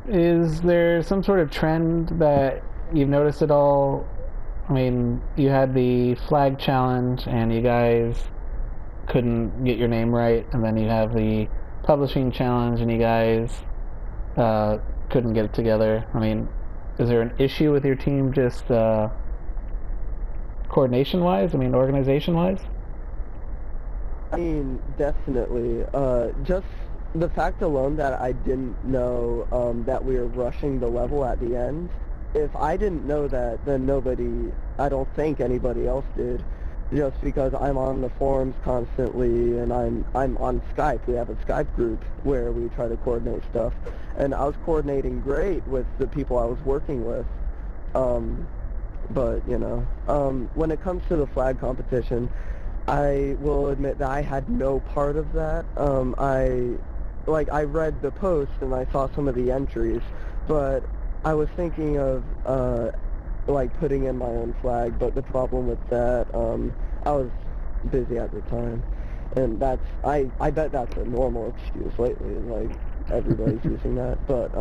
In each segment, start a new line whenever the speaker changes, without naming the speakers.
Is there some sort of trend that you've noticed at all? I mean, you had the flag challenge and you guys couldn't get your name right, and then you have the publishing challenge and you guys couldn't get it together. I mean, is there an issue with your team just coordination-wise? I mean, organization-wise?
I mean, definitely. Just the fact alone that I didn't know that we were rushing the level at the end. If I didn't know that, then I don't think anybody else did. Just because I'm on the forums constantly and I'm on Skype. We have a Skype group where we try to coordinate stuff. And I was coordinating great with the people I was working with. But, you know, when it comes to the flag competition, I will admit that I had no part of that. I read the post and I saw some of the entries, but I was thinking of, putting in my own flag, but the problem with that, I was busy at the time. And I bet that's a normal excuse lately, like, everybody's using that, but,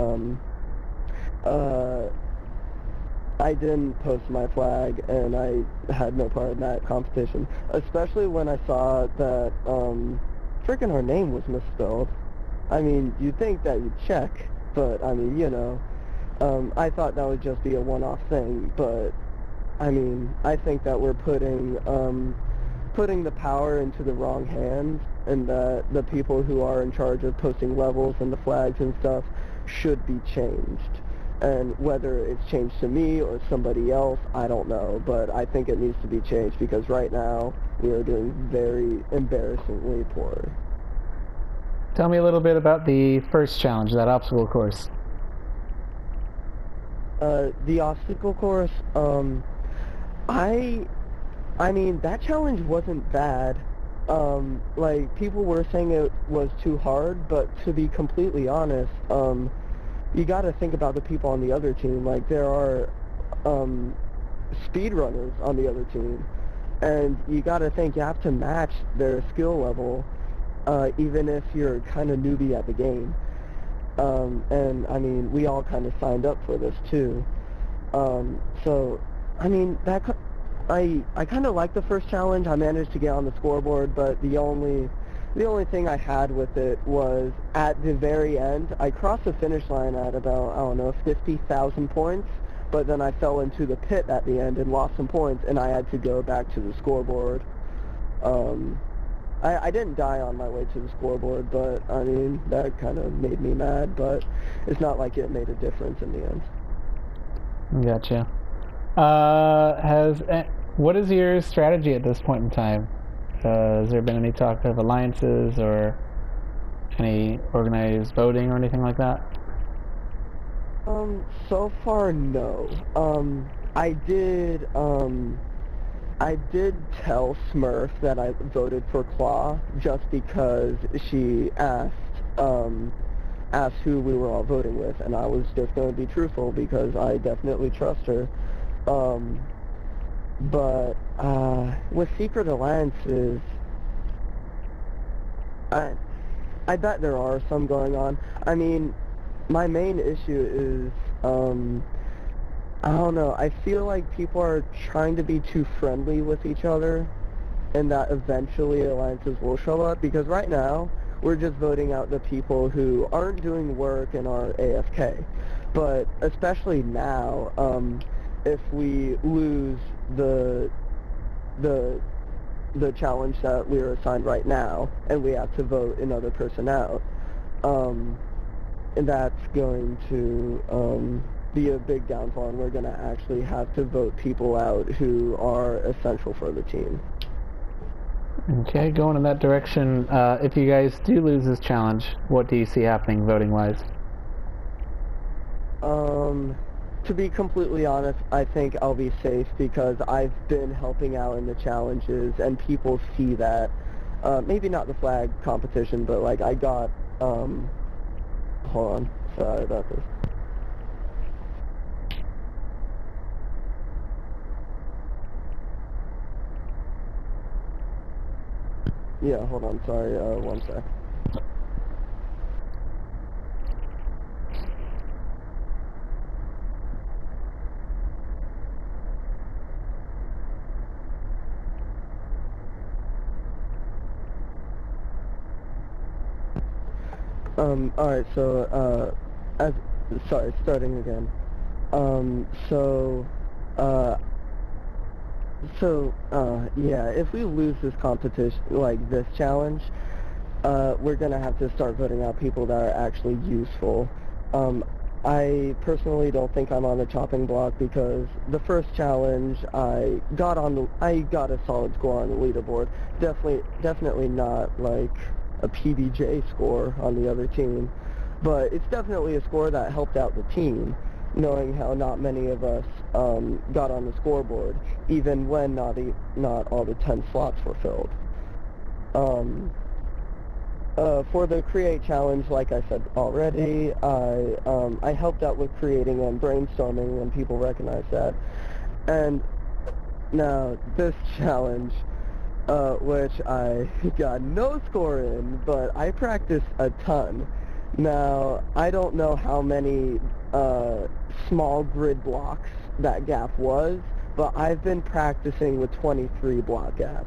I didn't post my flag, and I had no part in that competition, especially when I saw that, freaking her name was misspelled. I mean, you'd think that you'd check, but, I mean, you know, I thought that would just be a one-off thing, but, I mean, I think that we're putting the power into the wrong hands, and that the people who are in charge of posting levels and the flags and stuff should be changed. And whether it's changed to me or somebody else, I don't know, but I think it needs to be changed because right now we are doing very embarrassingly poor.
Tell me a little bit about the first challenge, that obstacle course.
The obstacle course, I mean, that challenge wasn't bad. People were saying it was too hard, but to be completely honest, you gotta think about the people on the other team. Like, there are, speedrunners on the other team, and you gotta think you have to match their skill level, even if you're kind of newbie at the game. And, I mean, we all kind of signed up for this, too. So, I mean, I kind of liked the first challenge. I managed to get on the scoreboard, but the only thing I had with it was at the very end, I crossed the finish line at about, I don't know, 50,000 points, but then I fell into the pit at the end and lost some points, and I had to go back to the scoreboard. I didn't die on my way to the scoreboard, but, I mean, that kind of made me mad, but it's not like it made a difference in the end.
Gotcha. What is your strategy at this point in time? Has there been any talk of alliances or any organized voting or anything like that?
So far, no. I did tell Smurf that I voted for Claw just because she asked who we were all voting with, and I was just going to be truthful because I definitely trust her. But with secret alliances, I bet there are some going on. I mean, my main issue is, I don't know, I feel like people are trying to be too friendly with each other, and that eventually alliances will show up, because right now, we're just voting out the people who aren't doing work and are AFK. But especially now, if we lose the challenge that we are assigned right now, and we have to vote another person out, and that's going to be a big downfall, and we're going to actually have to vote people out who are essential for the team.
Okay, going in that direction, if you guys do lose this challenge, what do you see happening voting-wise?
To be completely honest, I think I'll be safe because I've been helping out in the challenges, and people see that. Maybe not the flag competition, but, like, I got, hold on, sorry about this. Yeah, hold on, sorry, one sec. Alright, so, starting again. Yeah, if we lose this competition, like this challenge, we're gonna have to start voting out people that are actually useful. I personally don't think I'm on the chopping block because the first challenge I got a solid score on the leaderboard. Definitely not like a PBJ score on the other team, but it's definitely a score that helped out the team, knowing how not many of us got on the scoreboard, even when not all the 10 slots were filled. For the Create Challenge, like I said already, I helped out with creating and brainstorming, and people recognize that. And now, this challenge, which I got no score in, but I practiced a ton. Now, I don't know how many small grid blocks that gap was, but I've been practicing with 23 block gap.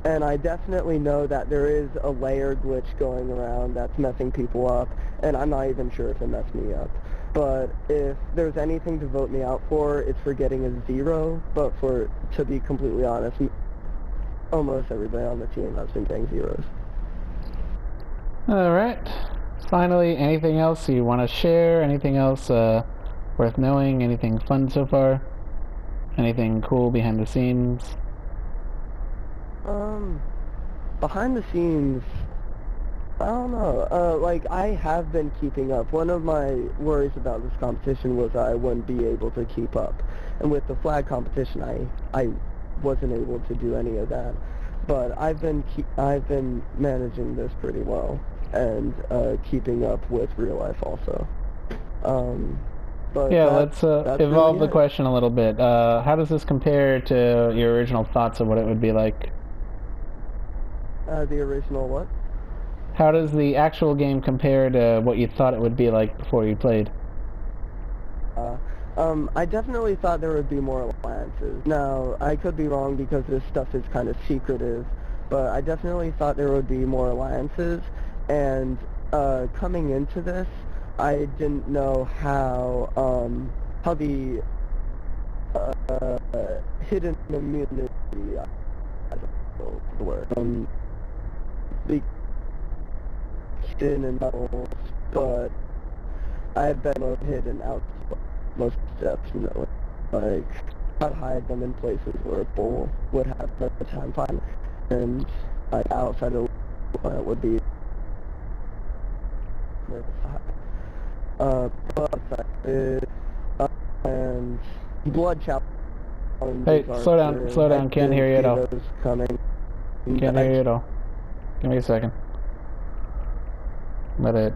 And I definitely know that there is a layer glitch going around that's messing people up, and I'm not even sure if it messed me up. But if there's anything to vote me out for, it's for getting a 0, but to be completely honest, almost everybody on the team has been getting 0s.
Alright. Finally, anything else you want to share? Anything else worth knowing? Anything fun so far? Anything cool behind the scenes?
Behind the scenes, I don't know. Like, I have been keeping up. One of my worries about this competition was I wouldn't be able to keep up. And with the flag competition, I wasn't able to do any of that. But I've been managing this pretty well, and keeping up with real life also. But
yeah, let's
that's
evolve
really
the question a little bit. How does this compare to your original thoughts of what it would be like?
The original what?
How does the actual game compare to what you thought it would be like before you played?
I definitely thought there would be more alliances. Now, I could be wrong because this stuff is kind of secretive, but I definitely thought there would be more alliances, and coming into this, I didn't know how the hidden immunity, I don't know the word, the hidden in metals, but I've been hidden out most definitely. Like, I'd hide them in places where a bull would have a time finding, and like outside of the planet would be and blood challenge.
Hey, slow down, can't hear you at all.
Coming.
Can't hear you at all. Give me a second. Let it